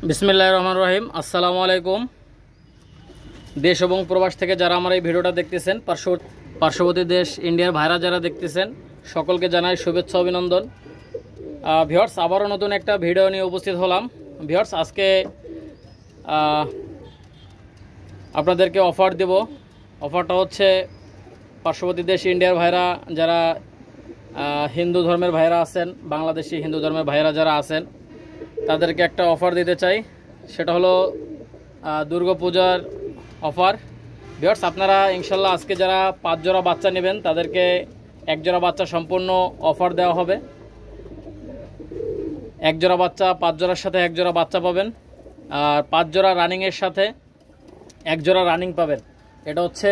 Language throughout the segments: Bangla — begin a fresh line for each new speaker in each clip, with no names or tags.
বিসমিল্লাহির রহমানির রহিম। আসসালামু আলাইকুম। দেশ এবং প্রবাস থেকে যারা আমার এই ভিডিওটা দেখতেছেন, পার্শ্ববর্তী দেশ ইন্ডিয়ার ভাইরা যারা দেখতেছেন, সকলকে জানাই শুভেচ্ছা অভিনন্দন। ভিউয়ার্স, আবারও নতুন একটা ভিডিও নিয়ে উপস্থিত হলাম। ভিউয়ার্স, আজকে আপনাদেরকে অফার দেব। অফারটা হচ্ছে পার্শ্ববর্তী দেশ ইন্ডিয়ার ভাইরা যারা হিন্দু ধর্মের ভাইরা আছেন, বাংলাদেশি হিন্দু ধর্মের ভাইরা যারা আছেন, তাদেরকে একটা অফার দিতে চাই। সেটা হলো দুর্গাপূজার অফার। ভিউয়ার্স, আপনারা ইনশাল্লাহ আজকে যারা 5 জোড়া বাচ্চা নেবেন তাদেরকে 1 জোড়া বাচ্চা সম্পূর্ণ অফার দেওয়া হবে। 1 জোড়া বাচ্চা 5 জোড়ার সাথে 1 জোড়া বাচ্চা পাবেন, আর 5 জোড়া রানিংয়ের সাথে 1 জোড়া রানিং পাবেন। এটা হচ্ছে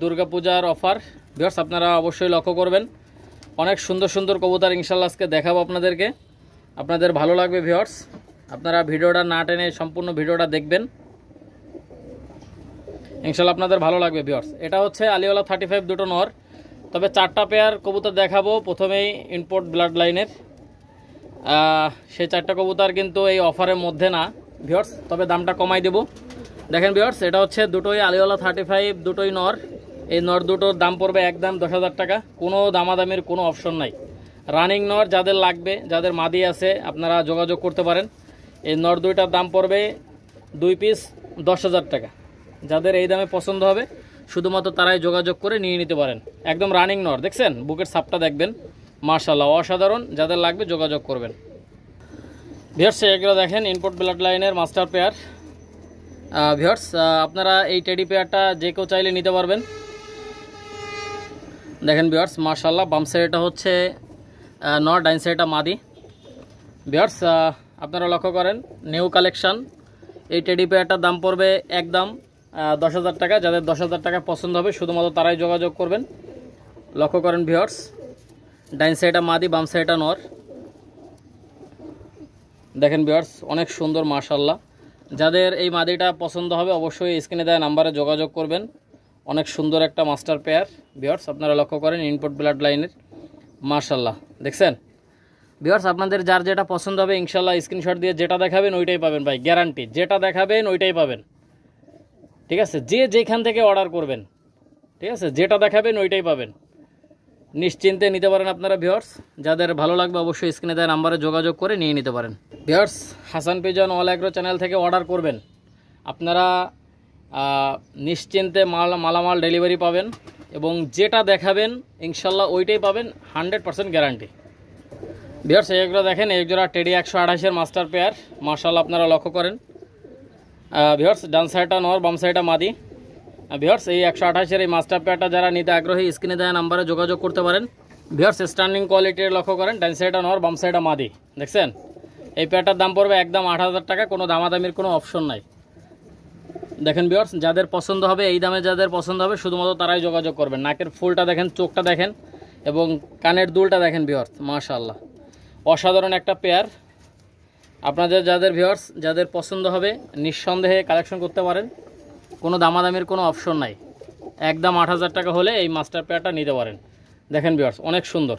দুর্গাপূজার অফার। ভিউয়ার্স, আপনারা অবশ্যই লক্ষ্য করবেন। অনেক সুন্দর সুন্দর কবুতর ইনশাল্লাহ আজকে দেখাবো আপনাদেরকে, আপনাদের ভালো লাগবে। ভিউয়ার্স, আপনারা ভিডিওটা না টেনে সম্পূর্ণ ভিডিওটা দেখবেন, ইনশাল্লাহ আপনাদের ভালো লাগবে। ভিউয়ার্স, এটা হচ্ছে আলিওয়ালা 35 দুটো নর, তবে 4টা পেয়ার কবুতর দেখাবো। প্রথমেই ইম্পোর্ট ব্লাড লাইনের সেই 4টা কবুতর কিন্তু এই অফারের মধ্যে না ভিউয়ার্স, তবে দামটা কমাই দেব। দেখেন ভিউয়ার্স, এটা হচ্ছে দুটোই আলিওয়ালা 35, দুটোই নর। এই নর দুটোর দাম পড়বে একদম 10,000 টাকা, কোনো দামাদামির কোনো অপশন নাই। রানিং নর যাদের লাগবে, যাদের মাদি আছে, আপনারা যোগাযোগ করতে পারেন। এই নর দুইটার দাম পড়বে 2 পিস 10,000 টাকা। যাদের এই দামে পছন্দ হবে শুধুমাত্র তারাই যোগাযোগ করে নিয়ে নিতে পারেন। একদম রানিং নর, দেখছেন বুকের ছাপটা দেখবেন, মাশাআল্লাহ অসাধারণ। যাদের লাগবে যোগাযোগ করবেন। ভিউয়ার্স, এগুলো দেখেন ইনপুট ব্লাড লাইনের মাস্টার পেয়ার। ভিউয়ার্স, আপনারা এই টেডি পেয়ারটা যে কেউ চাইলে নিতে পারবেন। দেখেন ভিউয়ার্স, মাশাআল্লাহ বাম সাইডটা হচ্ছে নর, ডাইন সাইডটা মাদি। ভিউয়ার্স, আপনারা লক্ষ্য করেন নিউ কালেকশন। এই টেডি পেয়ারটার দাম পড়বে একদম 10,000 টাকা। যাদের 10,000 টাকা পছন্দ হবে শুধুমাত্র তারাই যোগাযোগ করবেন। লক্ষ্য করেন ভিউয়ার্স, ডাইন সাইডটা মাদি, বাম সাইডটা নর। দেখেন ভিউয়ার্স, অনেক সুন্দর মাশাআল্লাহ। যাদের এই মাদিটা পছন্দ হবে অবশ্যই স্ক্রিনে দেওয়া নাম্বারে যোগাযোগ করবেন। অনেক সুন্দর একটা মাস্টার পেয়ার। ভিউয়ার্স, আপনারা লক্ষ্য করেন ইনপুট ব্লাড লাইনের, মাশাআল্লাহ দেখছেন। ভিউয়ার্স, আপনাদের যার যেটা পছন্দ হবে ইনশাল্লাহ স্ক্রিনশট দিয়ে যেটা দেখাবেন ওইটাই পাবেন ভাই, গ্যারান্টি। যেটা দেখাবেন ওইটাই পাবেন, ঠিক আছে। যে যেখান থেকে অর্ডার করবেন, ঠিক আছে, যেটা দেখাবেন ওইটাই পাবেন, নিশ্চিন্তে নিতে পারেন আপনারা। ভিউয়ার্স, যাদের ভালো লাগবে অবশ্যই স্ক্রিনে দেওয়া নাম্বারে যোগাযোগ করে নিয়ে নিতে পারেন। Viewers, Hasan pigeon all agro channel থেকে অর্ডার করবেন, আপনারা নিশ্চিন্তে মালামাল ডেলিভারি পাবেন, এবং যেটা দেখাবেন ইনশাল্লাহ ওইটাই পাবেন, 100% গ্যারান্টি। ভিউয়ার্স, এগুলো দেখেন এক জোড়া টেডি 128-এর মাস্টার পেয়ার, মাশাআল্লাহ আপনারা লক্ষ্য করেন। ভিউয়ার্স, ডান সাইডটা নর, বাম সাইডটা মাদি। ভিউয়ার্স, এই 128-এর এই মাস্টার পেয়ারটা যারা নিতে আগ্রহী স্ক্রিনে দেওয়া নাম্বারে যোগাযোগ করতে পারেন। ভিউয়ার্স, স্ট্যান্ডিং কোয়ালিটির লক্ষ্য করেন, ডান সাইডটা নর, বাম সাইডটা মাদি। দেখছেন, এই পেয়ারটার দাম পড়বে একদম 8,000 টাকা, কোনো দামাদামির কোনো অপশন নাই। দেখেন ভিউয়ার্স, যাদের পছন্দ হবে এই দামে, যাদের পছন্দ হবে শুধুমাত্র তারাই যোগাযোগ করবেন। নাকের ফুলটা দেখেন, চোখটা দেখেন, এবং কানের দুলটা দেখেন ভিউয়ার্স, মাশাআল্লাহ অসাধারণ একটা পেয়ার। আপনাদের যাদের ভিউয়ার্স যাদের পছন্দ হবে নিঃসন্দেহে কালেকশন করতে পারেন, কোনো দামাদামির কোনো অপশন নাই। একদম 8,000 টাকা হলে এই মাস্টার পেয়ারটা নিতে পারেন। দেখেন ভিউয়ার্স, অনেক সুন্দর।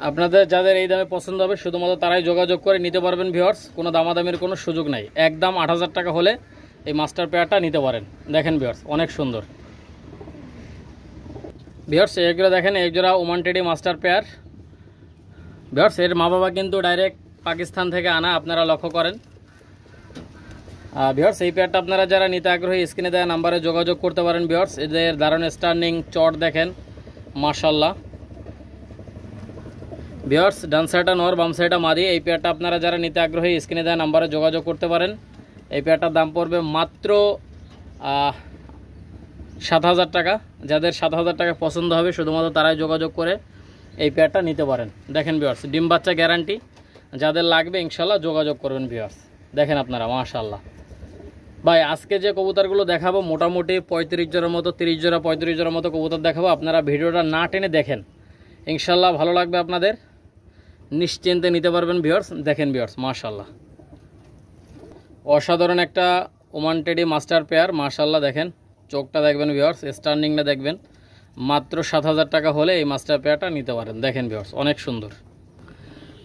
আপনাদের যাদের এই দামে পছন্দ হবে শুধুমাত্র তারাই যোগাযোগ করে নিতে পারবেন। ভিউয়ার্স, কোনো দামাদামির কোনো সুযোগ নাই। একদম 8,000 টাকা হলে এই মাস্টার পেয়ারটা নিতে পারেন। দেখেন ভিউয়ার্স, অনেক সুন্দর। ভিউয়ার্স, এগুলো দেখেন এক জোড়া Oman teddy master pair. Viewers, এর মা বাবা কিন্তু ডাইরেক্ট পাকিস্তান থেকে আনা, আপনারা লক্ষ্য করেন। ভিউয়ার্স, এই পেয়ারটা আপনারা যারা নিতে আগ্রহী স্ক্রিনে দেওয়া নাম্বারে যোগাযোগ করতে পারেন। ভিউয়ার্স, এদের দারুণ স্ট্যান্ডিং চট দেখেন, মাশাআল্লাহ। ভিউয়ার্স, ডান সাইডটা নর, বাম সাইডটা মাদি। এই পেয়ারটা আপনারা যারা নিতে আগ্রহী স্ক্রিনে দেওয়া নাম্বারে যোগাযোগ করতে পারেন। এই পেয়ারটার দাম পড়বে মাত্র 7,000 টাকা। যাদের 7,000 টাকা পছন্দ হবে শুধুমাত্র তারাই যোগাযোগ করে এই পেয়ারটা নিতে পারেন। দেখেন ভিউয়ার্স, ডিম বাচ্চা গ্যারান্টি। যাদের লাগবে ইনশাল্লাহ যোগাযোগ করবেন। ভিউয়ার্স, দেখেন আপনারা, মাশাআল্লাহ ভাই। আজকে যে কবুতরগুলো দেখাবো মোটামুটি 35 জোড়ার মতো, 30 জোড়া 35 জোড়ার মতো কবুতর দেখাবো। আপনারা ভিডিওটা না টেনে দেখেন, ইনশাল্লাহ ভালো লাগবে আপনাদের, নিশ্চিন্তে নিতে পারবেন। ভিউয়ার্স, দেখেন ভিউয়ার্স, মাশাআল্লাহ অসাধারণ একটা ওমান টেডি মাস্টার পেয়ার, মাশাআল্লাহ। দেখেন চোখটা দেখবেন ভিউয়ার্স, স্ট্যান্ডিংটা দেখবেন। মাত্র 7,000 টাকা হলে এই মাস্টার পেয়ারটা নিতে পারেন। দেখেন ভিউয়ার্স, অনেক সুন্দর।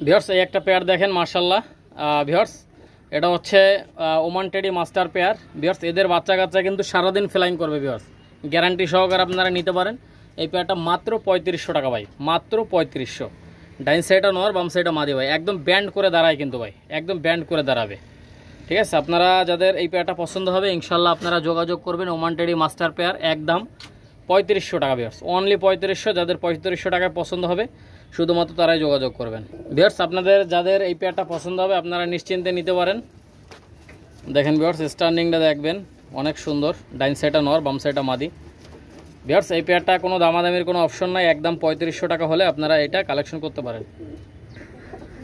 ভিউয়ার্স, এই একটা পেয়ার দেখেন, মাশাআল্লাহ ভিউয়ার্স এটা হচ্ছে Oman teddy master pair. Viewers এদের বাচ্চা কাচ্চা কিন্তু সারাদিন ফ্লাইং করবে ভিউয়ার্স, গ্যারান্টি সহকারে আপনারা নিতে পারেন। এই পেয়ারটা মাত্র 3500 টাকা ভাই, মাত্র 3500। ডাইন সাইডটা নর, বাম সাইডটা মাদি ভাই, একদম ব্যান্ড করে দাঁড়ায় কিন্তু ভাই, একদম ব্যান্ড করে দাঁড়াবে। ঠিক আছে, আপনারা যাদের এই পেয়ারটা পছন্দ হবে ইনশাল্লাহ আপনারা যোগাযোগ করবেন। ওমান টেডি মাস্টার পেয়ার একদম 3500 টাকা ভিউয়ার্স, অনলি 3500। যাদের 3500 টাকায় পছন্দ হবে শুধুমাত্র তারাই যোগাযোগ করবেন। ভিউয়ার্স আপনাদের যাদের এই পেয়ারটা পছন্দ হবে আপনারা নিশ্চিন্তে নিতে পারেন। দেখেন ভিউয়ার্স স্ট্যান্ডিংটা দেখবেন অনেক সুন্দর, ডাইন সাইডটা নর, বাম সাইডটা মাদি। ভিউয়ার্স এই পেয়ারটা কোনো দামাদামির কোনো অপশন নাই, একদম 3500 টাকা হলে আপনারা এটা কালেকশন করতে পারেন।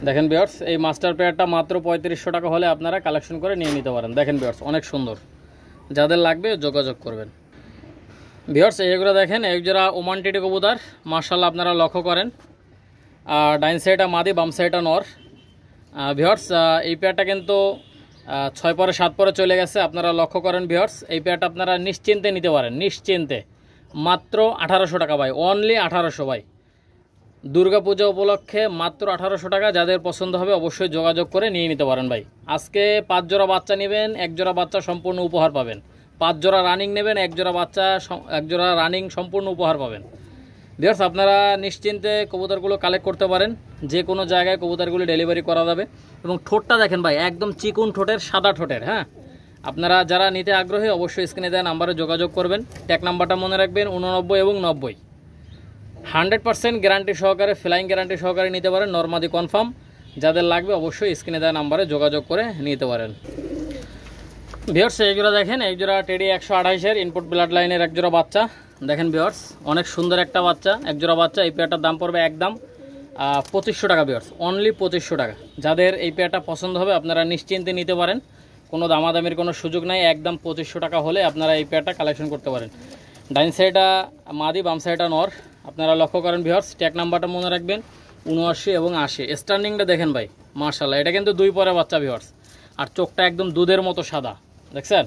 দেখেন ভিউয়ার্স এই মাস্টার পেয়ারটা মাত্র 3500 টাকা হলে আপনারা কালেকশন করে নিয়ে নিতে পারেন। দেখেন ভিউয়ার্স অনেক সুন্দর, যাদের লাগবে যোগাযোগ করবেন। ভিউয়ার্স এইগুলো দেখেন, এক জোড়া ওমান টেডি কবুতর মাশাআল্লাহ আপনারা লক্ষ্য করেন। ডাইন সাইডটা মাদি, বাম সাইডটা নর। ভিউয়ার্স এই পেয়ারটা কিন্তু 6 পরে 7 পরে চলে গেছে, আপনারা লক্ষ্য করেন। ভিউয়ার্স এই পেয়ারটা আপনারা নিশ্চিন্তে নিতে পারেন, নিশ্চিন্তে মাত্র 1800 টাকা ভাই, অনলি 1800 ভাই। দুর্গাপূজা উপলক্ষে মাত্র 1800 টাকা। যাদের পছন্দ হবে অবশ্যই যোগাযোগ করে নিয়ে নিতে পারেন ভাই। আজকে 5 জোড়া বাচ্চা নেবেন, 1 জোড়া বাচ্চা সম্পূর্ণ উপহার পাবেন। 5 জোড়া রানিং নেবেন, 1 জোড়া বাচ্চা 1 জোড়া রানিং সম্পূর্ণ উপহার পাবেন। ভিউয়ার্স আপনারা নিশ্চিন্তে কবুতরগুলো কালেক্ট করতে পারেন, যে কোনো জায়গায় কবুতরগুলো ডেলিভারি করা যাবে। এবং ঠোঁটটা দেখেন ভাই, একদম চিকুন ঠোঁটের, সাদা ঠোঁটের। হ্যাঁ, আপনারা যারা নিতে আগ্রহী অবশ্যই স্ক্রিনে দেওয়া নাম্বারে যোগাযোগ করবেন। ট্যাগ নাম্বারটা মনে রাখবেন 89 এবং 90। 100% গ্যারান্টি সহকারে, ফ্লাইং গ্যারান্টি সহকারে নিতে পারেন, নরমাদি কনফার্ম। যাদের লাগবে অবশ্যই স্ক্রিনে দেওয়া নাম্বারে যোগাযোগ করে নিতে পারেন। ভিউয়ার্স এই জোড়া দেখেন, এই জোড়া টেডি 128-এর ইনপুট ব্লাড লাইনের 1 জোড়া বাচ্চা। দেখেন ভিউয়ার্স অনেক সুন্দর একটা বাচ্চা, 1 জোড়া বাচ্চা। এই পেয়ারটার দাম পড়বে একদম 2500 টাকা ভিউয়ার্স, অনলি 2500 টাকা। যাদের এই পেয়ারটা পছন্দ হবে আপনারা নিশ্চিন্তে নিতে পারেন, কোনো দামাদামির কোনো সুযোগ নাই। একদম 2500 টাকা হলে আপনারা এই পেয়ারটা কালেকশন করতে পারেন। ডাইন সাইডটা মাদি, বাম সাইডটা নর। আপনারা লক্ষ্য করেন ভিউয়ার্স, ট্যাগ নাম্বারটা মনে রাখবেন 79 এবং 80। স্ট্যান্ডিংটা দেখেন ভাই মাশাআল্লাহ, এটা কিন্তু 2 পরে বাচ্চা ভিউয়ার্স। আর চোখটা একদম দুধের মতো সাদা, দেখছেন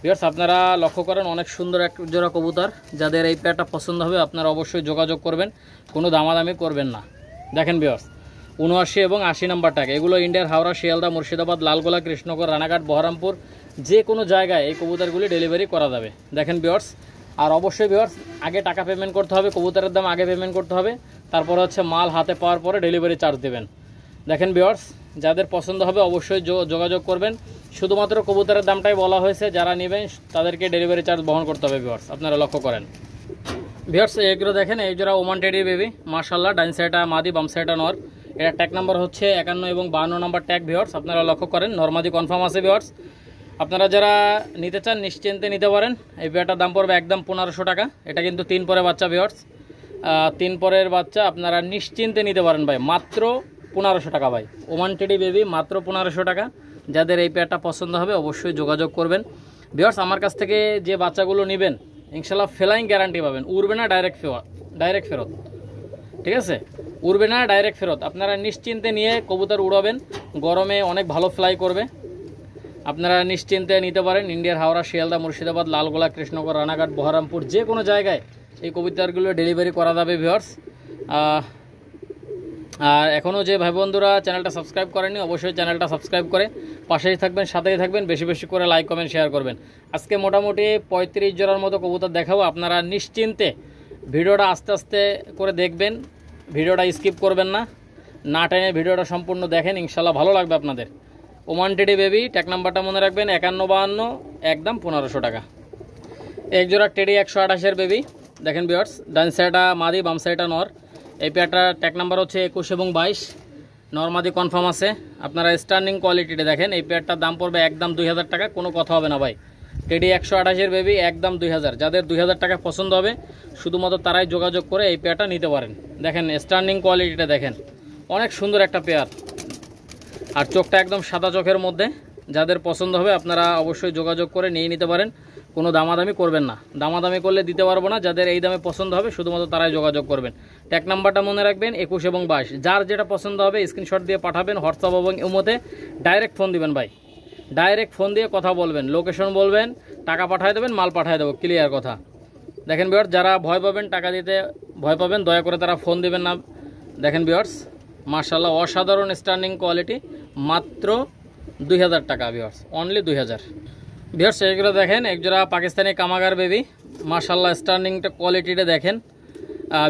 ভিউয়ার্স। আপনারা লক্ষ্য করেন অনেক সুন্দর এক জোড়া কবুতর। যাদের এই পেয়ারটা পছন্দ হবে আপনারা অবশ্যই যোগাযোগ করবেন, কোনো দামাদামি করবেন না। দেখেন ভিউয়ার্স 79 এবং 80 নাম্বার ট্যাগ, এগুলো ইন্ডিয়ার হাওড়া, শিয়ালদা, মুর্শিদাবাদ, লালগোলা, কৃষ্ণনগর, রানাঘাট, বহরমপুর যে কোনো জায়গায় এই কবুতরগুলি ডেলিভারি করা যাবে। দেখেন ভিউয়ার্স, আর অবশ্যই ভিউয়ার্স আগে টাকা পেমেন্ট করতে হবে, কবুতরের দাম আগে পেমেন্ট করতে হবে, তারপর হচ্ছে মাল হাতে পাওয়ার পরে ডেলিভারি চার্জ দেবেন। দেখেন ভিউয়ার্স যাদের পছন্দ হবে অবশ্যই যোগাযোগ করবেন। শুধুমাত্র কবুতরের দামটাই বলা হয়েছে, যারা নেবেন তাদেরকে ডেলিভারি চার্জ বহন করতে হবে ভিউয়ার্স, আপনারা লক্ষ্য করেন। ভিউয়ার্স এইগুলো দেখেন, এই জোড়া ওমান টেডি বেবি মাশাআল্লাহ, ডাইন সাইডটা মাদি, বাম সাইডটা নর। এটা ট্যাগ নাম্বার হচ্ছে 51 এবং 52 নাম্বার ট্যাগ ভিউয়ার্স, আপনারা লক্ষ্য করেন। নরমাদি কনফার্ম আছে ভিউয়ার্স। আপনারা যারা নিতে চান নিশ্চিন্তে নিতে পারেন। এই পেয়ারটার দাম পড়বে একদম 1500 টাকা। এটা কিন্তু 3 পরে বাচ্চা ভিউয়ার্স, 3 পরের বাচ্চা আপনারা নিশ্চিন্তে নিতে পারেন ভাই, মাত্র 1500 টাকা ভাই। ওমান টেডি বেবি মাত্র 1500 টাকা। যাদের এই পেয়ারটা পছন্দ হবে অবশ্যই যোগাযোগ করবেন ভিউয়ার্স। আমার কাছ থেকে যে বাচ্চাগুলো নেবেন ইনশাল্লাহ ফ্লাইং গ্যারান্টি পাবেন, উড়বে না, ডাইরেক্ট ফেরত। ঠিক আছে, উড়বে না, ডাইরেক্ট ফেরত। আপনারা নিশ্চিন্তে নিয়ে কবুতর উড়াবেন, গরমে অনেক ভালো ফ্লাই করবে। আপনারা নিশ্চিন্তে নিতে পারেন। ইন্ডিয়ার হাওড়া, শিয়ালদা, মুর্শিদাবাদ, লালগোলা, কৃষ্ণনগর, রানাঘাট, বহরমপুর যে কোনো জায়গায় এই কবুতরগুলো ডেলিভারি করা যাবে ভিউয়ার্স। আর এখনও যে ভাই বন্ধুরা চ্যানেলটা সাবস্ক্রাইব করেননি অবশ্যই চ্যানেলটা সাবস্ক্রাইব করে পাশেই থাকবেন, সাথেই থাকবেন। বেশি বেশি করে লাইক, কমেন্ট, শেয়ার করবেন। আজকে মোটামুটি 35 জোড়ার মতো কবুতর দেখাবো। আপনারা নিশ্চিন্তে ভিডিওটা আস্তে আস্তে করে দেখবেন, ভিডিওটা স্কিপ করবেন না, না টেনে ভিডিওটা সম্পূর্ণ দেখেন, ইনশাল্লাহ ভালো লাগবে আপনাদের। ওমান টেডি বেবি ট্যাগ নাম্বারটা মনে রাখবেন 5152, একদম 1500 টাকা। এক জোড়া টেডি 128-এর বেবি। দেখেন ভিউয়ার্স ডান সাইডটা মাদি, বাম সাইডটা নর। এই পেয়ারটার ট্যাগ নাম্বার হচ্ছে 21 এবং 22, নরমাদি কনফার্ম আছে। আপনারা স্ট্যান্ডিং কোয়ালিটিটা দেখেন। এই পেয়ারটার দাম পড়বে একদম 2000 টাকা, কোনো কথা হবে না ভাই। টেডি 128-এর বেবি একদম 2000। যাদের 2000 টাকা পছন্দ হবে শুধুমাত্র তারাই যোগাযোগ করে এই পেয়ারটা নিতে পারেন। দেখেন স্ট্যান্ডিং কোয়ালিটিটা দেখেন, অনেক সুন্দর একটা পেয়ার। আর চোখটা একদম সাদা চোখের মধ্যে। যাদের পছন্দ হবে আপনারা অবশ্যই যোগাযোগ করে নিয়ে নিতে পারেন, কোনো দামাদামি করবেন না। দামাদামি করলে দিতে পারবো না। যাদের এই দামে পছন্দ হবে শুধুমাত্র তারাই যোগাযোগ করবেন। ট্যাগ নাম্বারটা মনে রাখবেন 21 এবং 22। যার যেটা পছন্দ হবে স্ক্রিনশট দিয়ে পাঠাবেন হোয়াটসঅ্যাপ এবং ইমোতে। ডাইরেক্ট ফোন দিবেন ভাই, ডাইরেক্ট ফোন দিয়ে কথা বলবেন, লোকেশন বলবেন, টাকা পাঠিয়ে দেবেন, মাল পাঠিয়ে দেবো, ক্লিয়ার কথা। দেখেন ভিউয়ার্স যারা ভয় পাবেন, টাকা দিতে ভয় পাবেন, দয়া করে তারা ফোন দিবেন না। দেখেন ভিউয়ার্স মাশাআল্লাহ অসাধারণ স্ট্যান্ডিং কোয়ালিটি, মাত্র 2000 টাকা ভিউয়ার্স, অনলি 2000। ভিউয়ার্স এগুলো দেখেন একজোড়া পাকিস্তানি কামাগার বেবি, মাশাআল্লাহ স্টার্নিংটা কোয়ালিটিটা দেখেন।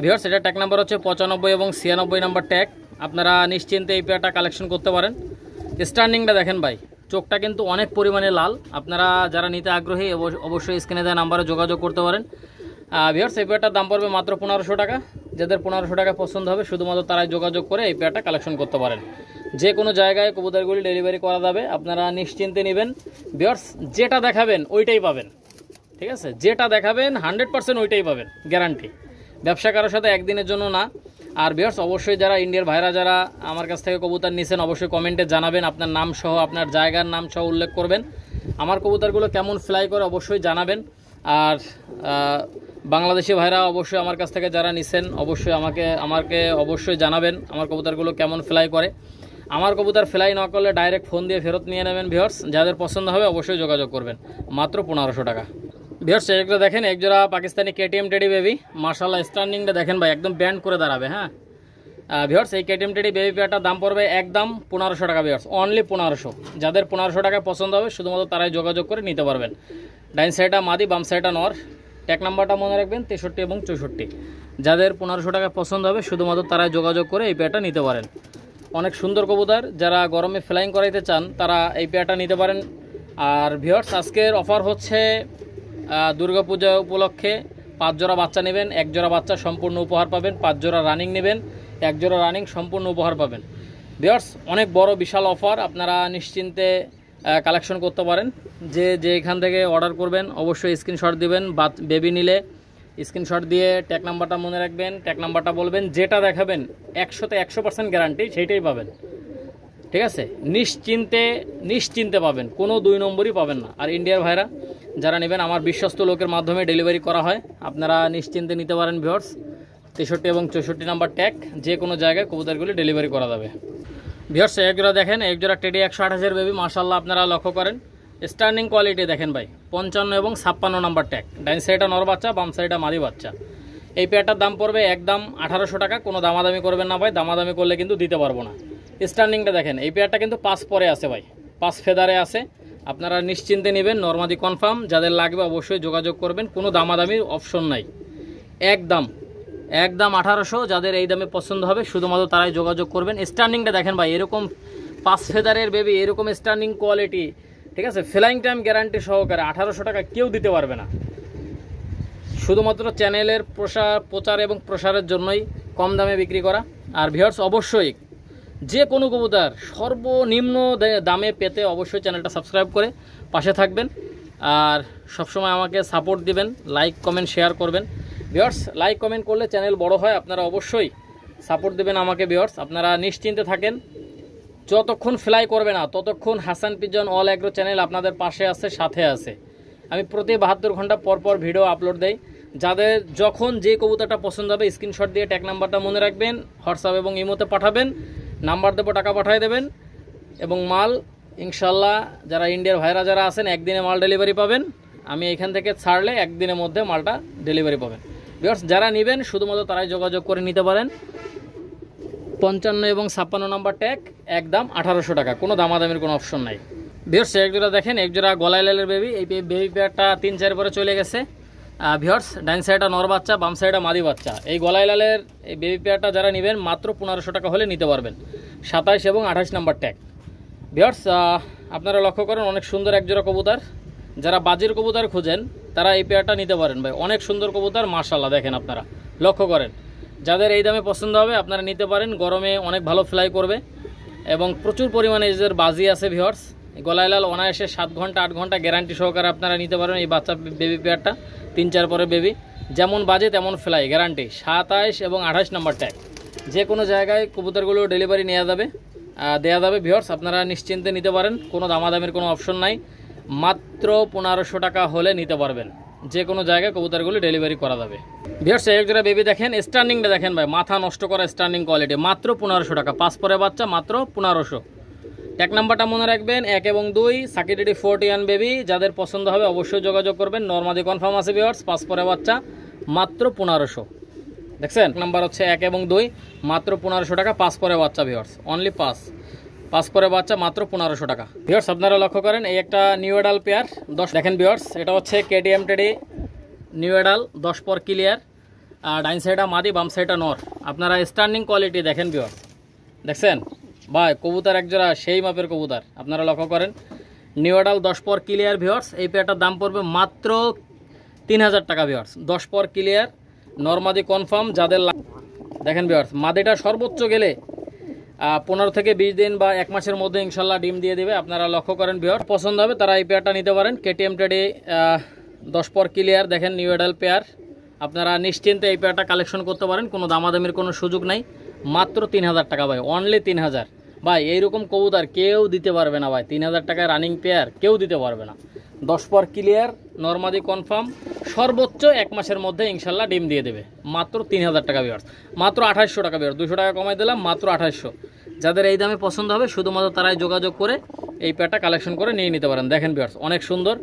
ভিউয়ার্স এটা ট্যাগ নাম্বার হচ্ছে 95 এবং 96 নাম্বার ট্যাগ। আপনারা নিশ্চিন্তে এই পেয়ারটা কালেকশন করতে পারেন। স্টার্নিংটা দেখেন ভাই, চোখটা কিন্তু অনেক পরিমাণে লাল। আপনারা যারা নিতে আগ্রহী অবশ্যই স্ক্রিনে দেওয়া নাম্বারে যোগাযোগ করতে পারেন। ভিউয়ার্স এই পেয়ারটার দাম পড়বে মাত্র 1500 টাকা। যাদের 1500 টাকা পছন্দ হবে শুধুমাত্র তারাই যোগাযোগ করে এই পেয়ারটা কালেকশন করতে পারেন। যে কোনো জায়গায় কবুতরগুলি ডেলিভারি করা যাবে, আপনারা নিশ্চিন্তে নেবেন। ভিউয়ার্স যেটা দেখাবেন ওইটাই পাবেন, ঠিক আছে? যেটা দেখাবেন 100% ওইটাই পাবেন, গ্যারান্টি। ব্যবসা কারোর সাথে একদিনের জন্য না। আর ভিউয়ার্স অবশ্যই যারা ইন্ডিয়ার ভাইরা যারা আমার কাছ থেকে কবুতর নিছেন অবশ্যই কমেন্টে জানাবেন, আপনার নাম সহ আপনার জায়গার নাম সহ উল্লেখ করবেন। আমার কবুতরগুলো কেমন ফ্লাই করে অবশ্যই জানাবেন। আর বাংলাদেশি ভাইরা অবশ্যই আমার কাছ থেকে যারা নিছেন অবশ্যই আমাকে অবশ্যই জানাবেন আমার কবুতরগুলো কেমন ফ্লাই করে। আমার কবুতর ফ্লাই না করলে ডাইরেক্ট ফোন দিয়ে ফেরত নিয়ে নেবেন। ভিউয়ার্স যাদের পছন্দ হবে অবশ্যই যোগাযোগ করবেন, মাত্র 1500 টাকা। ভিউয়ার্স এগুলো দেখেন একজোড়া পাকিস্তানি কেটিএম টেডি বেবি, মাশাআল্লাহ স্টার্নিংটা দেখেন ভাই, একদম ব্যান্ড করে দাঁড়াবে। হ্যাঁ ভিউয়ার্স এই কেটিএম টেডি বেবি পেয়ারটার দাম পড়বে একদম 1500 টাকা। Viewers only 1500। যাদের 1500 টাকা পছন্দ হবে শুধুমাত্র তারাই যোগাযোগ করে নিতে পারবেন। ডাইন সাইডটা মাদি, বাম সাইডটা নর। ট্যাগ নাম্বারটা মনে রাখবেন 63 এবং 64। যাদের 1500 টাকা পছন্দ হবে শুধুমাত্র তারাই যোগাযোগ করে এই পেয়ারটা নিতে পারেন। অনেক সুন্দর কবুতর, যারা গরমে ফ্লাইং করাইতে চান তারা এই পেয়ারটা নিতে পারেন। আর ভিউয়ার্স আজকের অফার হচ্ছে দুর্গাপূজা উপলক্ষে 5 জোড়া বাচ্চা নেবেন, 1 জোড়া বাচ্চা সম্পূর্ণ উপহার পাবেন। 5 জোড়া রানিং নেবেন, 1 জোড়া রানিং সম্পূর্ণ উপহার পাবেন। ভিউয়ার্স অনেক বড় বিশাল অফার, আপনারা নিশ্চিন্তে কালেকশন করতে পারেন। যে এখান থেকে অর্ডার করবেন অবশ্যই স্ক্রিনশট দিবেন। বেবি নিলে স্ক্রিনশট দিয়ে ট্যাগ নাম্বারটা মনে রাখবেন, ট্যাগ নাম্বারটা বলবেন, যেটা দেখাবেন 100তে 100% গ্যারান্টি সেইটাই পাবেন, ঠিক আছে? নিশ্চিন্তে পাবেন, কোনো 2 নম্বরই পাবেন না। আর ইন্ডিয়ার ভাইরা যারা নেবেন আমার বিশ্বস্ত লোকের মাধ্যমে ডেলিভারি করা হয়, আপনারা নিশ্চিন্তে নিতে পারেন। ভিউয়ার্স 63 এবং 64 নাম্বার ট্যাগ, যে কোনো জায়গায় কবুতরগুলি ডেলিভারি করা যাবে। ভিউয়ার্স একজোড়া দেখেন একজোড়া টেডি 128 বেবি, মাশাআল্লাহ আপনারা লক্ষ্য করেন স্টার্নিং কোয়ালিটি দেখেন ভাই। 55 এবং 56 নাম্বার ট্যাগ। ডাইন সাইডটা নর বাচ্চা, বাম সাইডটা মাদি বাচ্চা। এই পেয়ারটার দাম পড়বে একদম 1800 টাকা। কোনো দামাদামি করবেন না ভাই, দামাদামি করলে কিন্তু দিতে পারবো না। স্টার্নিংটা দেখেন, এই পেয়ারটা কিন্তু 5 পরে আছে ভাই, 5 ফেদারে আছে। আপনারা নিশ্চিন্তে নেবেন, নরমাদি কনফার্ম। যাদের লাগবে অবশ্যই যোগাযোগ করবেন, কোনো দামাদামির অপশন নাই। একদম 1800। যাদের এই দামে পছন্দ হবে শুধুমাত্র তারাই যোগাযোগ করবেন। স্টার্নিংটা দেখেন ভাই, এরকম 5 ফেদারের বেবি, এরকম স্টার্নিং কোয়ালিটি, ঠিক আছে? ফ্লাইং টাইম গ্যারান্টি সহকারে 1800 টাকা কেউ দিতে পারবে না। শুধুমাত্র চ্যানেলের প্রচার এবং প্রসারের জন্যই কম দামে বিক্রি করা। আর ভিউয়ার্স অবশ্যই যে কোনো কবুতর সর্বনিম্ন দামে পেতে অবশ্যই চ্যানেলটা সাবস্ক্রাইব করে পাশে থাকবেন। আর সবসময় আমাকে সাপোর্ট দিবেন, লাইক কমেন্ট শেয়ার করবেন। ভিউয়ার্স লাইক কমেন্ট করলে চ্যানেল বড় হয়, আপনারা অবশ্যই সাপোর্ট দেবেন আমাকে। ভিউয়ার্স আপনারা নিশ্চিন্তে থাকেন, যতক্ষণ ফ্লাই করবে না ততক্ষণ Hasan pigeon all agro channel আপনাদের পাশে আছে, সাথে আছে। আমি প্রতি 72 ঘন্টা পর ভিডিও আপলোড দেই। যাদের যখন যে কবুতরটা পছন্দ হবে স্ক্রিনশট দিয়ে ট্যাগ নাম্বারটা মনে রাখবেন, হোয়াটসঅ্যাপ এবং ইমোতে পাঠাবেন, নাম্বার দেবো, টাকা পাঠিয়ে দেবেন। এবং মাল ইনশাল্লাহ যারা ইন্ডিয়ার ভাইরা যারা আছেন একদিনে মাল ডেলিভারি পাবেন। আমি এখান থেকে ছাড়লে একদিনের মধ্যে মালটা ডেলিভারি পাবেন। ভিউয়ার্স যারা নেবেন শুধুমাত্র তারাই যোগাযোগ করে নিতে পারেন। 55 এবং 56 নাম্বার ট্যাগ, একদম 1800 টাকা, কোনো দামাদামির কোনো অপশন নাই। ভিউয়ার্স একজোড়া দেখেন একজোড়া গলায় লালের বেবি। এই বেবি পেয়ারটা 3-4 পরে চলে গেছে। ভিউয়ার্স ডাইন সাইডটা নর বাচ্চা, বাম সাইডটা মাদি বাচ্চা। এই গলায় লালের এই বেবি পেয়ারটা যারা নেবেন মাত্র 1500 টাকা হলে নিতে পারবেন। 27 এবং 28 নাম্বার ট্যাগ। ভিউয়ার্স আপনারা লক্ষ্য করেন অনেক সুন্দর একজোড়া কবুতর। যারা বাজির কবুতর খুঁজেন তারা এই পেয়ারটা নিতে পারেন ভাই, অনেক সুন্দর কবুতর মাশাআল্লাহ। দেখেন আপনারা লক্ষ্য করেন, যাদের এই দামে পছন্দ হবে আপনারা নিতে পারেন। গরমে অনেক ভালো ফ্লাই করবে এবং প্রচুর পরিমাণে এদের বাজি আছে। ভিউয়ার্স গলায় লাল অনায়াসে 7 ঘন্টা 8 ঘন্টা গ্যারান্টি সহকারে আপনারা নিতে পারেন এই বাচ্চা বেবি পেয়ারটা। 3-4 পরে বেবি, যেমন বাজে তেমন ফ্লাই গ্যারান্টি। 27 এবং 28 নাম্বার ট্যাগ, যে কোনো জায়গায় কবুতরগুলো ডেলিভারি দেওয়া যাবে। ভিউয়ার্স আপনারা নিশ্চিন্তে নিতে পারেন, কোনো দামাদামির কোনো অপশন নাই। মাত্র 1500 টাকা হলে নিতে পারবেন, যে কোনো জায়গায় কবুতরগুলো ডেলিভারি করা যাবে। ভিউয়ার্স একজোড়া বেবি দেখেন, স্টার্নিংটা দেখেন ভাই, মাথা নষ্ট করা স্টার্নিং কোয়ালিটি, মাত্র 1500 টাকা। 5 পরে বাচ্চা, মাত্র 1500। ট্যাগ নাম্বারটা মনে রাখবেন 1 এবং 2 সাকিটেডি 41 বেবি। যাদের পছন্দ হবে অবশ্যই যোগাযোগ করবেন। নরমাদি কনফার্ম আছে ভিউয়ার্স। 5 পরে বাচ্চা, মাত্র 1500। দেখছেন নাম্বার হচ্ছে 1 এবং 2, মাত্র 1500 টাকা। 5 পরে বাচ্চা ভিউয়ার্স, অনলি 5। 5 পরে বাচ্চা মাত্র 1500 টাকা। ভিউয়ার্স আপনারা লক্ষ্য করেন এই একটা নিউ এডাল পেয়ার 10 দেখেন ভিউয়ার্স, এটা হচ্ছে কেটিএম টেডি নিউ এডাল 10 পর ক্লিয়ার, আর ডাইন সাইডটা মাদি বাম সাইডটা নর। আপনারা স্ট্যান্ডিং কোয়ালিটি দেখেন ভিউয়ার্স, দেখছেন ভাই কবুতর একজোড়া সেই মাপের কবুতর। আপনারা লক্ষ্য করেন নিউ এডাল 10 পর ক্লিয়ার ভিউয়ার্স, এই পেয়ারটার দাম পড়বে মাত্র 3000 টাকা ভিউয়ার্স। 10 পর ক্লিয়ার নরমাদি কনফার্ম যাদের দেখেন ভিউয়ার্স, মাদিটা সর্বোচ্চ গেলে 15 থেকে 20 দিন বা 1 মাসের মধ্যে ইনশাল্লাহ ডিম দিয়ে দেবে। আপনারা লক্ষ্য করেন ভিউয়ার্স, পছন্দ হবে তারা এই পেয়ারটা নিতে পারেন। কেটিএম টেডি 10 পর ক্লিয়ার দেখেন নিউ এডাল পেয়ার, আপনারা নিশ্চিন্তে এই পেয়ারটা কালেকশন করতে পারেন, কোনো দামাদামির কোনো সুযোগ নাই। মাত্র 3000 টাকা ভাই, অনলি 3000 ভাই। এইরকম কবুতর কেউ দিতে পারবে না ভাই, 3000 টাকায় রানিং পেয়ার কেউ দিতে পারবে না। 10 পর ক্লিয়ার নরমাদি কনফার্ম, সর্বোচ্চ 1 মাসের মধ্যে ইনশাল্লাহ ডিম দিয়ে দেবে। মাত্র 3000 টাকা ভিউয়ার্স, মাত্র 2800 টাকা ভিউয়ার্স, 200 টাকা কমাই দিলাম, মাত্র 2800। যাদের এই দামে পছন্দ হবে শুধুমাত্র তারাই যোগাযোগ করে এই পেয়ারটা কালেকশন করে নিয়ে নিতে পারেন। দেখেন ভিউয়ার্স অনেক সুন্দর,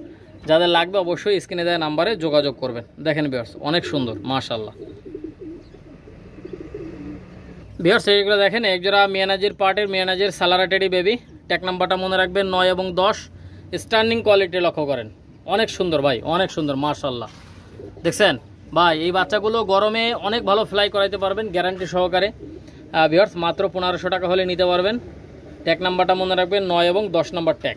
যাদের লাগবে অবশ্যই স্ক্রিনে দেওয়া নাম্বারে যোগাযোগ করবেন। দেখেন ভিউয়ার্স অনেক সুন্দর মাশাআল্লাহ। ভিউয়ার্স এইগুলো দেখেন একজোড়া মিয়ানাজির পার্টের মিয়ানাজির সালারা টেডি বেবি, ট্যাগ নাম্বারটা মনে রাখবেন 9 এবং 10। স্ট্যান্ডিং কোয়ালিটি লক্ষ্য করেন, অনেক সুন্দর ভাই, অনেক সুন্দর মাশাআল্লাহ। দেখছেন ভাই এই বাচ্চাগুলো গরমে অনেক ভালো ফ্লাই করাইতে পারবেন গ্যারান্টি সহকারে। ভিউয়ার্স মাত্র 1500 টাকা হলে নিতে পারবেন। ট্যাগ নাম্বারটা মনে রাখবেন 9 এবং 10 নাম্বার ট্যাগ।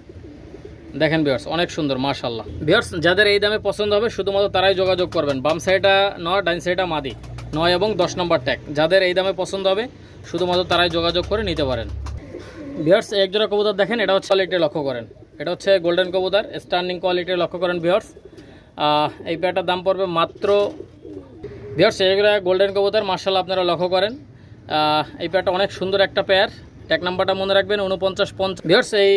দেখেন ভিউয়ার্স অনেক সুন্দর মাশাআল্লাহ। ভিউয়ার্স যাদের এই দামে পছন্দ হবে শুধুমাত্র তারাই যোগাযোগ করবেন। বাম সাইডটা নর, ডাইন সাইডটা মাদি, 9 এবং 10 নম্বর ট্যাগ। যাদের এই দামে পছন্দ হবে শুধুমাত্র তারাই যোগাযোগ করে নিতে পারেন। ভিউয়ার্স একজোড়া কবুতর দেখেন, এটা হচ্ছে কোয়ালিটি লক্ষ্য করেন, এটা হচ্ছে গোল্ডেন কবুতর, স্ট্যান্ডিং কোয়ালিটি লক্ষ্য করেন ভিউয়ার্স। এই পেয়ারটার দাম পড়বে মাত্র ভিউয়ার্স এইগুলো গোল্ডেন কবুতর মাশাআল্লাহ আপনারা লক্ষ্য করেন। এই পেয়ারটা অনেক সুন্দর একটা পেয়ার। ট্যাগ নাম্বারটা মনে রাখবেন 49-50। ভিউয়ার্স এই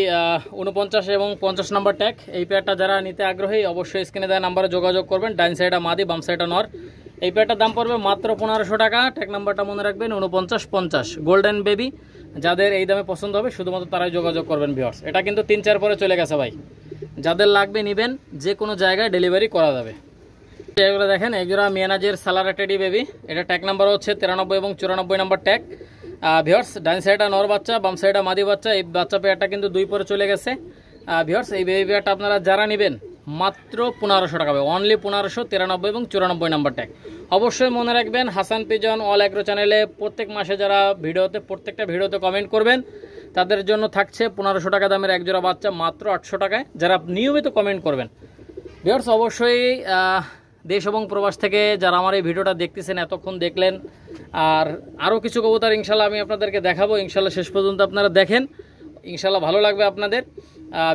49 এবং 50 নাম্বার ট্যাগ। এই পেয়ারটা যারা নিতে আগ্রহী অবশ্যই স্ক্রিনে দেওয়া নাম্বারে যোগাযোগ করবেন। ডাইন সাইডটা মাদি বাম সাইডটা নর। এই পেয়ারটার দাম পড়বে মাত্র 1500 টাকা। ট্যাগ নাম্বারটা মনে রাখবেন 49-50 গোল্ডেন বেবি। যাদের এই দামে পছন্দ হবে শুধুমাত্র তারাই যোগাযোগ করবেন ভিউয়ার্স। এটা কিন্তু 3-4 পরে চলে গেছে ভাই, যাদের লাগবে নেবেন, যে কোনো জায়গায় ডেলিভারি করা যাবে। এগুলো দেখেন একজোড়া মিয়ানাজের সালারা টেডি বেবি, এটা ট্যাগ নাম্বার হচ্ছে 93 এবং 94 নাম্বার ট্যাগ। ভিউয়ার্স ডাইন সাইডটা নর বাচ্চা বাম সাইডটা মাদি বাচ্চা। এই বাচ্চা পেয়ারটা কিন্তু 2 পরে চলে গেছে। ভিউয়ার্স এই বেবি পেয়ারটা আপনারা যারা নেবেন মাত্র 1500 টাকা পাবে, অনলি 1500, 93 এবং 94 নাম্বার ট্যাগ। অবশ্যই মনে রাখবেন হাসান পিজন অল অ্যাগ্রো চ্যানেলে প্রত্যেক মাসে যারা প্রত্যেকটা ভিডিওতে কমেন্ট করবেন তাদের জন্য থাকছে 1500 টাকা দামের একজোড়া বাচ্চা মাত্র 800 টাকায়, যারা নিয়মিত কমেন্ট করবেন। ভিউয়ার্স অবশ্যই দেশ এবং প্রবাস থেকে যারা আমার এই ভিডিওটা দেখতেছেন এতক্ষণ দেখলেন, আর আরও কিছু কবুতর ইনশাল্লাহ আমি আপনাদেরকে দেখাবো। ইনশাল্লাহ শেষ পর্যন্ত আপনারা দেখেন, ইনশাল্লাহ ভালো লাগবে আপনাদের।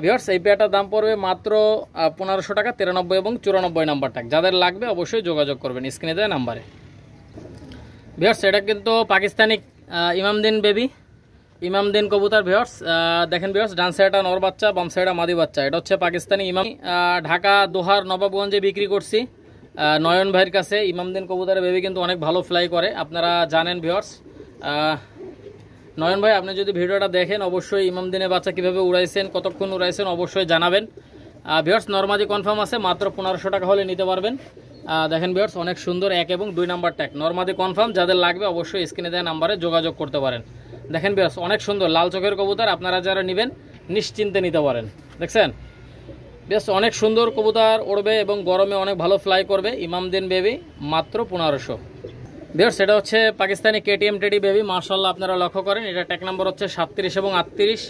ভিউয়ার্স এই পেয়ারটার দাম পড়বে মাত্র 1500 টাকা, 93 এবং 94 নাম্বার ট্যাগ। যাদের লাগবে অবশ্যই যোগাযোগ করবেন স্ক্রিনে দেওয়া নাম্বারে। ভিউয়ার্স এটা কিন্তু পাকিস্তানি ইমামদিন বেবি, ইমামদিন কবুতর। ভিউয়ার্স দেখেন ভিউয়ার্স ডান সাইডটা নর বাচ্চা বাম সাইডটা মাদি বাচ্চা। এটা হচ্ছে পাকিস্তানি ইমাম, ঢাকা দোহার নবাবগঞ্জে বিক্রি করছি নয়ন ভাইয়ের কাছে। ইমামদিন কবুতরের বেবি কিন্তু অনেক ভালো ফ্লাই করে, আপনারা জানেন ভিউয়ার্স। নয়ন ভাই আপনি যদি ভিডিওটা দেখেন অবশ্যই ইমামদিনের বাচ্চা কীভাবে উড়াইছেন, কতক্ষণ উড়াইছেন অবশ্যই জানাবেন। ভিউয়ার্স নরমাদি কনফার্ম আছে, মাত্র 1500 টাকা হলে নিতে পারবেন। দেখেন ভিউয়ার্স অনেক সুন্দর 1 এবং 2 নাম্বার ট্যাগ, নরমাদি কনফার্ম। যাদের লাগবে অবশ্যই স্ক্রিনে দেওয়া নাম্বারে যোগাযোগ করতে পারেন। দেখেন ভিউয়ার্স অনেক সুন্দর লাল চোখের কবুতর, আপনারা যারা নেবেন নিশ্চিন্তে নিতে পারেন। দেখছেন বেশ অনেক সুন্দর কবুতর উড়বে এবং গরমে অনেক ভালো ফ্লাই করবে। ইমামদিন বেবি মাত্র 1500। ভিউয়ার্স এটা হচ্ছে পাকিস্তানি কেটিএম টেডি বেবি মাশাআল্লাহ আপনারা লক্ষ্য করেন। এটা ট্যাগ নাম্বার হচ্ছে 37 এবং 38।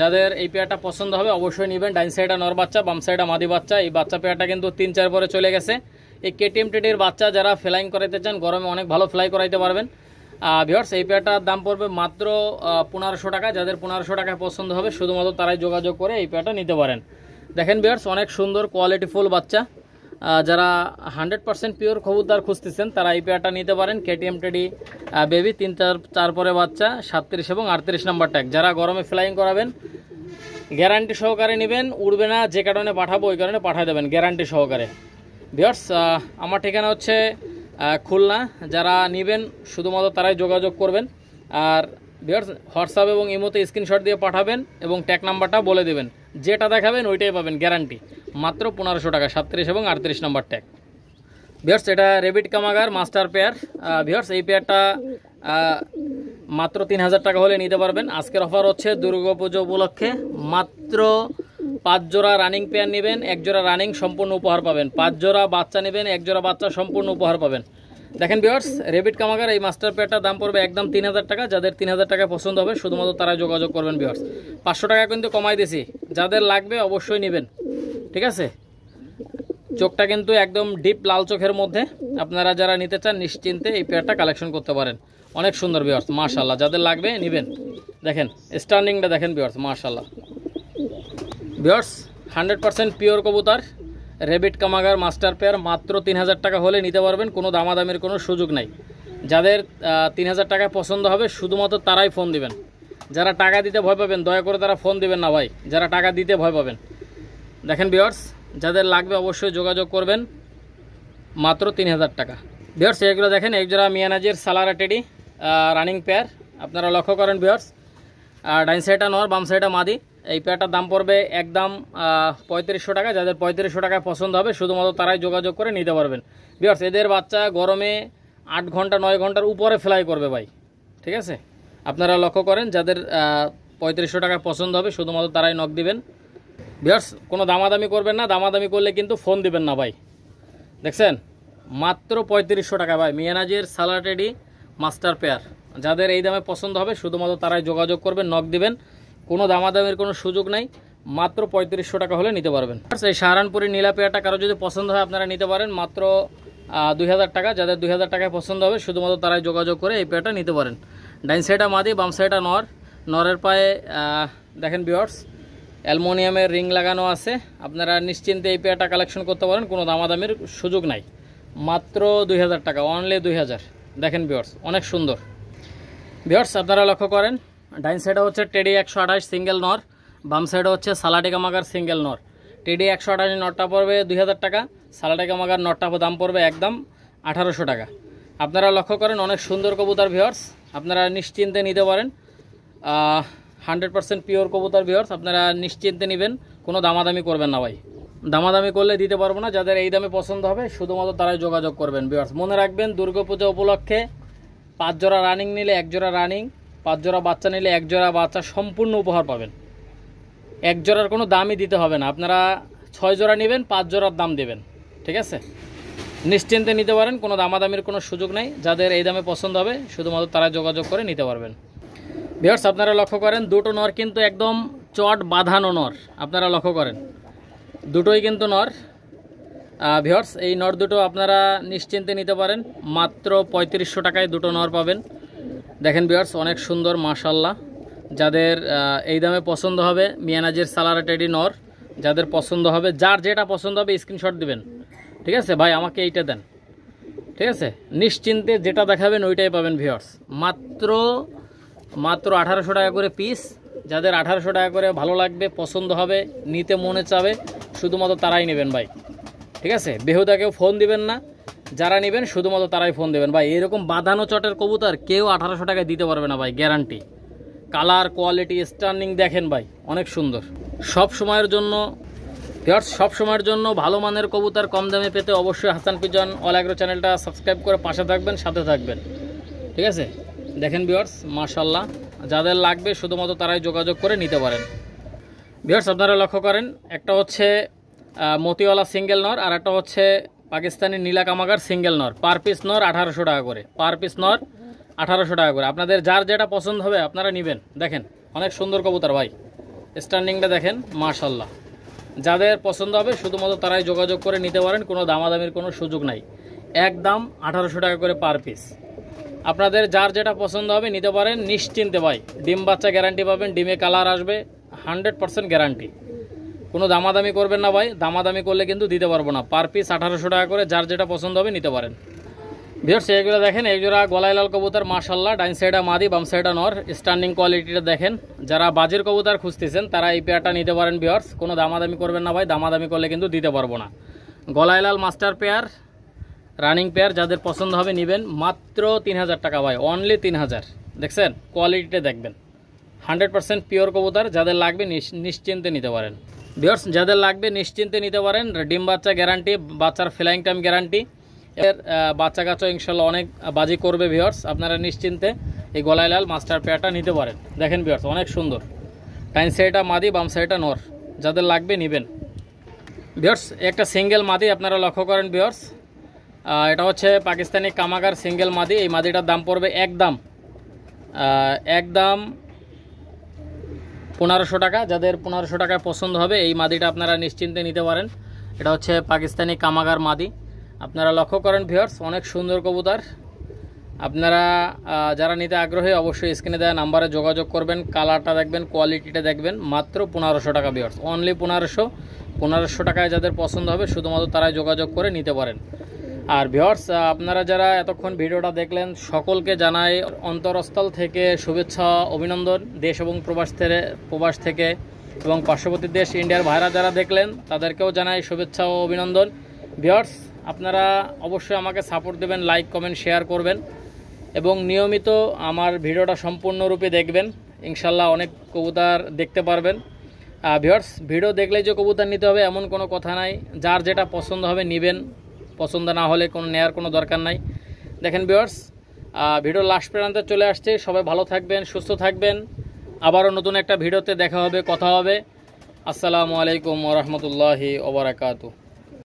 যাদের এই পেয়ারটা পছন্দ হবে অবশ্যই নেবেন। ডাইন সাইডটা নর বাচ্চা বাম সাইডটা মাদি বাচ্চা। এই বাচ্চা পেয়ারটা কিন্তু 3-4 পরে চলে গেছে। এই কেটিএম টেডির বাচ্চা যারা ফ্লাইং করাইতে চান গরমে অনেক ভালো ফ্লাই করাইতে পারবেন। ভিউয়ার্স এই পেয়ারটার দাম পড়বে মাত্র 1500 টাকা। যাদের 1500 টাকায় পছন্দ হবে শুধুমাত্র তারাই যোগাযোগ করে এই পেয়ারটা নিতে পারেন। দেখেন ভিউয়ার্স অনেক সুন্দর কোয়ালিটিফুল বাচ্চা, যারা 100% পিওর কবুতর খুঁজতেছেন তারা এই পেয়ারটা নিতে পারেন। কেটিএম টেডি বেবি 3-4 পরে বাচ্চা, 37 এবং 38 নাম্বার ট্যাগ। যারা গরমে ফ্লাইং করাবেন গ্যারান্টি সহকারে নেবেন, উড়বে না, যে কারণে পাঠাবো ওই কারণে পাঠিয়ে দেবেন গ্যারান্টি সহকারে। ভিউয়ার্স আমার ঠিকানা হচ্ছে খুলনা, যারা নেবেন শুধুমাত্র তারাই যোগাযোগ করবেন। আর ভিউয়ার্স হোয়াটসঅ্যাপ এবং ইমোতে স্ক্রিনশট দিয়ে পাঠাবেন এবং ট্যাগ নাম্বারটা বলে দেবেন, যেটা দেখাবেন ওইটাই পাবেন গ্যারান্টি। মাত্র 1500 টাকা, 37 এবং 38 নাম্বার ট্যাগ। ভিউয়ার্স এটা রেবিট কামাগার মাস্টার পেয়ার। ভিউয়ার্স এই পেয়ারটা মাত্র 3000 টাকা হলে নিতে পারবেন। আজকের অফার হচ্ছে দুর্গাপুজো উপলক্ষে। মাত্র 5 জোড়া রানিং পেয়ার নেবেন, 1 জোড়া রানিং সম্পূর্ণ উপহার পাবেন। 5 জোড়া বাচ্চা নেবেন, 1 জোড়া বাচ্চা সম্পূর্ণ উপহার পাবেন। দেখেন ভিউয়ার্স রেবিট কামাগার এই মাস্টার পেয়ারটার দাম পড়বে একদম 3000 টাকা। যাদের 3000 টাকা পছন্দ হবে শুধুমাত্র তারা যোগাযোগ করবেন ভিউয়ার্স। 500 টাকা কিন্তু কমাই দিছি, যাদের লাগবে অবশ্যই নেবেন, ঠিক আছে। চোখটা কিন্তু একদম ডিপ লাল চোখের মধ্যে। আপনারা যারা নিতে চান নিশ্চিন্তে এই পেয়ারটা কালেকশন করতে পারেন। অনেক সুন্দর ভিউয়ার্স, মাশাআল্লাহ। যাদের লাগবে নেবেন। দেখেন স্টার্নিংটা দেখেন ভিউয়ার্স, মাশাআল্লাহ। ভিউয়ার্স 100% পিওর কবুতর রেবিট কামাগার মাস্টার পেয়ার মাত্র 3000 টাকা হলে নিতে পারবেন। কোনো দামাদামির কোনো সুযোগ নাই। যাদের 3000 টাকায় পছন্দ হবে শুধুমাত্র তারাই ফোন দিবেন। যারা টাকা দিতে ভয় পাবেন দয়া করে তারা ফোন দিবেন না ভাই, যারা টাকা দিতে ভয় পাবেন। দেখেন ভিউয়ার্স যাদের লাগবে অবশ্যই যোগাযোগ করবেন, মাত্র 3000 টাকা। ভিউয়ার্স এগুলো দেখেন একজোড়া মিয়ানাজের সালারা টেডি রানিং পেয়ার। আপনারা লক্ষ্য করেন ভিউয়ার্স, ডাইন সাইডটা নর বাম সাইডটা মাদি। এই পেয়ারটার দাম পড়বে একদম 3500 টাকা। যাদের 3500 টাকায় পছন্দ হবে শুধুমাত্র তারাই যোগাযোগ করে নিতে পারবেন। ভিউয়ার্স এদের বাচ্চা গরমে 8 ঘন্টা 9 ঘন্টার উপরে ফ্লাই করবে ভাই, ঠিক আছে। আপনারা লক্ষ্য করেন যাদের 3500 টাকায় পছন্দ হবে শুধুমাত্র তারাই নক দিবেন। ভিউয়ার্স কোনো দামাদামি করবেন না, দামাদামি করলে কিন্তু ফোন দিবেন না ভাই। দেখছেন মাত্র 3500 টাকা ভাই মিয়ানাজের সালারা টেডি মাস্টার পেয়ার। যাদের এই দামে পছন্দ হবে শুধুমাত্র তারাই যোগাযোগ করবেন, নক দিবেন। কোনো দামাদামের কোনো সুযোগ নাই, মাত্র 3500 টাকা হলে নিতে পারবেন। এই সাহারানপুরি নীলা পেয়ারটা কারো যদি পছন্দ হয় আপনারা নিতে পারেন মাত্র 2000 টাকা। যাদের 2000 টাকায় পছন্দ হবে শুধুমাত্র তারাই যোগাযোগ করে এই পেয়ারটা নিতে পারেন। ডাইন সাইডটা মাদি বাম সাইডটা নর। নরের পায়ে দেখেন ভিউয়ার্স অ্যালুমিনিয়ামের রিং লাগানো আছে। আপনারা নিশ্চিন্তে এই পেয়ারটা কালেকশন করতে পারেন, কোনো দামাদামির সুযোগ নাই। মাত্র 2000 টাকা, অনলি 2000। দেখেন ভিউয়ার্স অনেক সুন্দর। ভিউয়ার্স আপনারা লক্ষ্য করেন ডাইন সাইডে হচ্ছে টেডি 128 সিঙ্গেল নর, বাম সাইডে হচ্ছে সালাটি কামাগার সিঙ্গেল নর। টেডি 128 নটটা পড়বে 2000 টাকা, সালাটি কামাগার নটটা দাম পড়বে একদম 1800 টাকা। আপনারা লক্ষ্য করেন অনেক সুন্দর কবুতর ভিউয়ার্স, আপনারা নিশ্চিন্তে নিতে পারেন। 100% পিওর কবুতর ভিউয়ার্স, আপনারা নিশ্চিন্তে নেবেন, কোনো দামাদামি করবেন না ভাই। দামাদামি করলে দিতে পারবো না। যাদের এই দামে পছন্দ হবে শুধুমাত্র তারাই যোগাযোগ করবেন ভিউয়ার্স। মনে রাখবেন দুর্গাপূজা উপলক্ষে 5 জোড়া রানিং নিলে 1 জোড়া রানিং, 5 জোড়া বাচ্চা নিলে 1 জোড়া বাচ্চা সম্পূর্ণ উপহার পাবেন। 1 জোড়ার কোনো দামই দিতে হবে না। আপনারা 6 জোড়া নেবেন 5 জোড়ার দাম দেবেন, ঠিক আছে। নিশ্চিন্তে নিতে পারেন, কোনো দামাদামির কোনো সুযোগ নাই। যাদের এই দামে পছন্দ হবে শুধুমাত্র তারা যোগাযোগ করে নিতে পারবেন। ভিউয়ার্স আপনারা লক্ষ্য করেন দুটো নর কিন্তু একদম চট বাঁধানো নর। আপনারা লক্ষ্য করেন দুটোই কিন্তু নর। ভিউয়ার্স এই নর দুটো আপনারা নিশ্চিন্তে নিতে পারেন, মাত্র 3500 টাকায় দুটো নর পাবেন। দেখেন ভিউয়ার্স অনেক সুন্দর মাশাআল্লাহ। যাদের এই দামে পছন্দ হবে মিয়ানাজের সালারা টেডি নর, যাদের পছন্দ হবে, যার যেটা পছন্দ হবে স্ক্রিনশট দিবেন, ঠিক আছে। ভাই আমাকে এইটা দেন, ঠিক আছে। নিশ্চিন্তে যেটা দেখাবেন ওইটাই পাবেন ভিউয়ার্স। মাত্র 1800 টাকা করে পিস। যাদের 1800 টাকা করে ভালো লাগবে, পছন্দ হবে, নিতে মনে চাবে শুধুমাত্র তারাই নেবেন ভাই, ঠিক আছে। বেহুদাকেও ফোন দিবেন না, যারা নেবেন শুধুমাত্র তারাই ফোন দেবেন ভাই। এরকম বাঁধানো চটের কবুতর কেউ 1800 টাকায় দিতে পারবে না ভাই, গ্যারান্টি। কালার কোয়ালিটি স্টার্নিং দেখেন ভাই অনেক সুন্দর। সব সময়ের জন্য ভিউয়ার্স, সব সময়ের জন্য ভালো মানের কবুতর কম দামে পেতে অবশ্যই হাসান পিজন অল অ্যাগ্রো চ্যানেলটা সাবস্ক্রাইব করে পাশে থাকবেন, সাথে থাকবেন, ঠিক আছে। দেখেন ভিউয়ার্স মাশাআল্লাহ। যাদের লাগবে শুধুমাত্র তারাই যোগাযোগ করে নিতে পারেন। ভিউয়ার্স আপনারা লক্ষ্য করেন একটা হচ্ছে মতিওয়ালা সিঙ্গেল নর, আর একটা হচ্ছে পাকিস্তানি নীলা কামাগার সিঙ্গেল নর। পার পিস নর 1800 টাকা করে, পার পিস নর 1800 টাকা করে। আপনাদের যার যেটা পছন্দ হবে আপনারা নেবেন। দেখেন অনেক সুন্দর কবুতর ভাই, স্ট্যান্ডিংটা দেখেন মাশাআল্লাহ। যাদের পছন্দ হবে শুধুমাত্র তারাই যোগাযোগ করে নিতে পারেন, কোনো দামাদামির কোনো সুযোগ নাই। একদম 1800 টাকা করে পার পিস। আপনাদের যার যেটা পছন্দ হবে নিতে পারেন নিশ্চিন্তে ভাই। ডিম বাচ্চা গ্যারান্টি পাবেন, ডিমে কালার আসবে 100% গ্যারান্টি। কোনো দামাদামি করবেন না ভাই, দামাদামি করলে কিন্তু দিতে পারবো না। পার পিস 1800 টাকা করে, যার যেটা পছন্দ হবে নিতে পারেন। ভিউয়ার্স এগুলো দেখেন একজোড়া গলায় লাল কবুতর মাশাআল্লাহ। ডাইন সাইডে মাদি বাম সাইডে নর। স্ট্যান্ডিং কোয়ালিটিটা দেখেন। যারা বাজির কবুতর খুঁজতেছেন তারা এই পেয়ারটা নিতে পারেন ভিউয়ার্স। কোনো দামাদামি করবেন না ভাই, দামাদামি করলে কিন্তু দিতে পারবো না। গলায় লাল মাস্টার পেয়ার রানিং পেয়ার, যাদের পছন্দ হবে নেবেন। মাত্র 3000 টাকা ভাই, অনলি 3000। দেখছেন কোয়ালিটিটা দেখবেন, 100% পিওর কবুতর। যাদের লাগবে নিশ্চিন্তে নিতে পারেন ভিউয়ার্স, যাদের লাগবে নিশ্চিন্তে নিতে পারেন। ডিম বাচ্চা গ্যারান্টি, বাচ্চার ফ্লাইং টাইম গ্যারান্টি। এর বাচ্চা কাচ্চা ইনশাল্লাহ অনেক বাজি করবে ভিউয়ার্স। আপনারা নিশ্চিন্তে এই গলায় লাল মাস্টার পেয়ারটা নিতে পারেন। দেখেন ভিউয়ার্স অনেক সুন্দর, ডাইন সাইডটা মাদি, বাম সাইডটা নর, যাদের লাগবে নেবেন ভিউয়ার্স। একটা সিঙ্গেল মাদি আপনারা লক্ষ্য করেন ভিউয়ার্স, এটা হচ্ছে পাকিস্তানি কামাগার সিঙ্গেল মাদি। এই মাদিটার দাম পড়বে একদম 1500 টাকা। যাদের 1500 টাকায় পছন্দ হবে এই মাদিটা আপনারা নিশ্চিন্তে নিতে পারেন। এটা হচ্ছে পাকিস্তানি কামাগার মাদি, আপনারা লক্ষ্য করেন ভিউয়ার্স অনেক সুন্দর কবুতর। আপনারা যারা নিতে আগ্রহী অবশ্যই স্ক্রিনে দেওয়া নাম্বারে যোগাযোগ করবেন, কালারটা দেখবেন, কোয়ালিটিটা দেখবেন। মাত্র 1500 টাকা ভিউয়ার্স, অনলি 1500 টাকায় যাদের পছন্দ হবে শুধুমাত্র তারাই যোগাযোগ করে নিতে পারেন। আর ভিউয়ার্স আপনারা যারা এতক্ষণ ভিডিওটা দেখলেন সকলকে জানাই অন্তরস্থল থেকে শুভেচ্ছা অভিনন্দন। দেশ এবং প্রবাস থেকে এবং পার্শ্ববর্তী দেশ ইন্ডিয়ার ভাইরা যারা দেখলেন তাদেরকেও জানাই শুভেচ্ছা ও অভিনন্দন। ভিউয়ার্স আপনারা অবশ্যই আমাকে সাপোর্ট দেবেন, লাইক কমেন্ট শেয়ার করবেন এবং নিয়মিত আমার ভিডিওটা সম্পূর্ণরূপে দেখবেন। ইনশাল্লাহ অনেক কবুতর দেখতে পারবেন। ভিউয়ার্স ভিডিও দেখলেই যে কবুতর নিতে হবে এমন কোনো কথা নাই, যার যেটা পছন্দ হবে নেবেন, পছন্দ না হলে কোনো নেওয়ার কোনো দরকার নাই। দেখেন ভিউয়ার্স ভিডিও লাস্ট পর্যন্ত চলে আসছে। সবাই ভালো থাকবেন, সুস্থ থাকবেন। আবারও নতুন একটা ভিডিওতে দেখা হবে, কথা হবে। আসসালামু আলাইকুম ওয়া রাহমাতুল্লাহি ওয়া বারাকাতুহু।